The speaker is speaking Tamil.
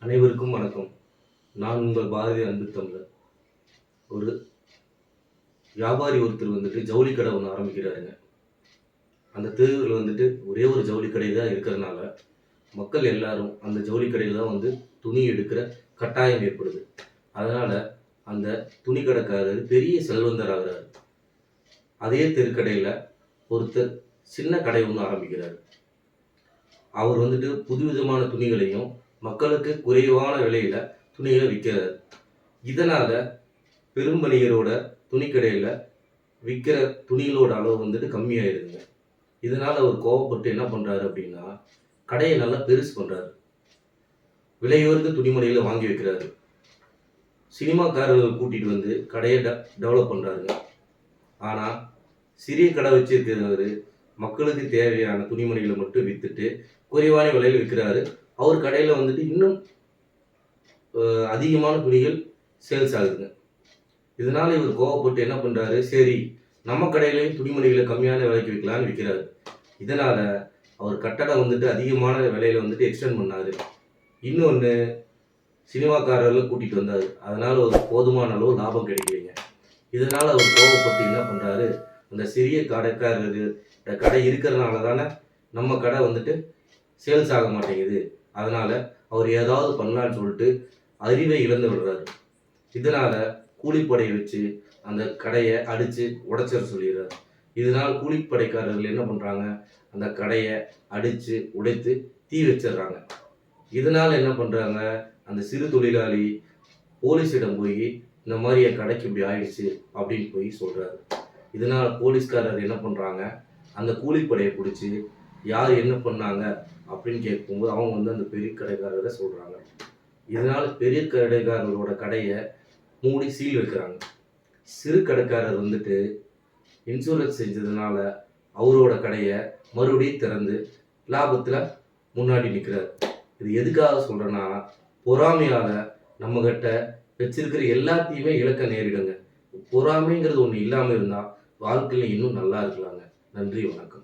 அனைவருக்கும் வணக்கம். நான் உங்கள் பாரதி அன்பு தமிழர். ஒரு வியாபாரி ஒருத்தர் ஜவுளி கடை ஒன்று ஆரம்பிக்கிறாருங்க. அந்த தெருவில் ஒரே ஒரு ஜவுளி கடை தான் இருக்கிறதுனால மக்கள் எல்லாரும் அந்த ஜவுளி கடையில் தான் துணி எடுக்கிற கட்டாயம் ஏற்படுது. அதனால் அந்த துணி கடைக்காரர் பெரிய செல்வந்தர் ஆகிறார். அதே தெருக்கடையில் ஒருத்தர் சின்ன கடை ஒன்று ஆரம்பிக்கிறார். அவர் புதுவிதமான துணிகளையும் மக்களுக்கு குறைவான விலையில் துணிகளை விற்கிறார். இதனால் பெரும்பணியரோட துணிக்கடையில் விற்கிற துணிகளோட அளவு கம்மியாயிருதுங்க. இதனால் அவர் கோவப்பட்டு என்ன பண்ணுறாரு அப்படின்னா, கடையை நல்லா பெருசு பண்ணுறாரு. விலையுயர்ந்த துணிமணிகளை வாங்கி வைக்கிறாரு. சினிமாக்காரர்கள் கூட்டிகிட்டு கடையை டெவலப் பண்ணுறாருங்க. ஆனால் சிறிய கடை வச்சிருக்கிறவர் மக்களுக்கு தேவையான துணிமணிகளை மட்டும் விற்றுட்டு குறைவான விலையில் விற்கிறாரு. அவர் கடையில் இன்னும் அதிகமான துணிகள் சேல்ஸ் ஆகுதுங்க. இதனால் இவர் கோவப்பட்டு என்ன பண்ணுறாரு, சரி நம்ம கடையிலையும் துணிமணிகளை கம்மியான விலைக்கு விற்கலான்னு விற்கிறாரு. இதனால் அவர் கட்டடம் அதிகமான விலையில் எக்ஸ்டெண்ட் பண்ணார். இன்னொன்று சினிமாக்காரர்கள் கூட்டிகிட்டு வந்தார். அதனால் ஒரு போதுமான அளவு லாபம் கிடைக்கலைங்க. இதனால் அவர் கோவப்பட்டு என்ன பண்ணுறாரு, அந்த சிறிய கடைக்காரர் கடை இருக்கிறதுனால தானே நம்ம கடை சேல்ஸ் ஆக மாட்டேங்குது, அதனால் அவர் ஏதாவது பண்ணலான்னு சொல்லிட்டு அறிவை இழந்து விடுறாரு. இதனால் கூலிப்படையை வச்சு அந்த கடையை அடித்து உடைச்சிட சொல்லிடுறாரு. இதனால் கூலிப்படைக்காரர்கள் என்ன பண்ணுறாங்க, அந்த கடையை அடித்து உடைத்து தீ வச்சிடுறாங்க. இதனால் என்ன பண்ணுறாங்க, அந்த சிறு தொழிலாளி போலீஸிடம் போய் இந்த மாதிரி என் கடைக்கு இப்படி ஆயிடுச்சு அப்படின்னு போய் சொல்கிறாரு. இதனால் போலீஸ்காரர் என்ன பண்ணுறாங்க, அந்த கூலிப்படையை பிடிச்சி யார் என்ன பண்ணாங்க அப்படின்னு கேட்கும்போது அவங்க அந்த பெரிய கடைக்காரரை சொல்கிறாங்க. இதனால் பெரிய கடைக்காரர்களோட கடையை மூடி சீல் வைக்கிறாங்க. சிறு கடைக்காரர் இன்சூரன்ஸ் செஞ்சதுனால அவரோட கடையை மறுபடியும் திறந்து லாபத்தில் முன்னாடி நிற்கிறார். இது எதுக்காக சொல்கிறேன்னா, பொறாமையால் நம்மகிட்ட வச்சிருக்கிற எல்லாத்தையுமே இழக்க நேரிடுங்க. பொறாமைங்கிறது ஒன்று இல்லாமல் இருந்தால் வாழ்க்கையில் இன்னும் நல்லா இருக்கலாங்க. நன்றி, வணக்கம்.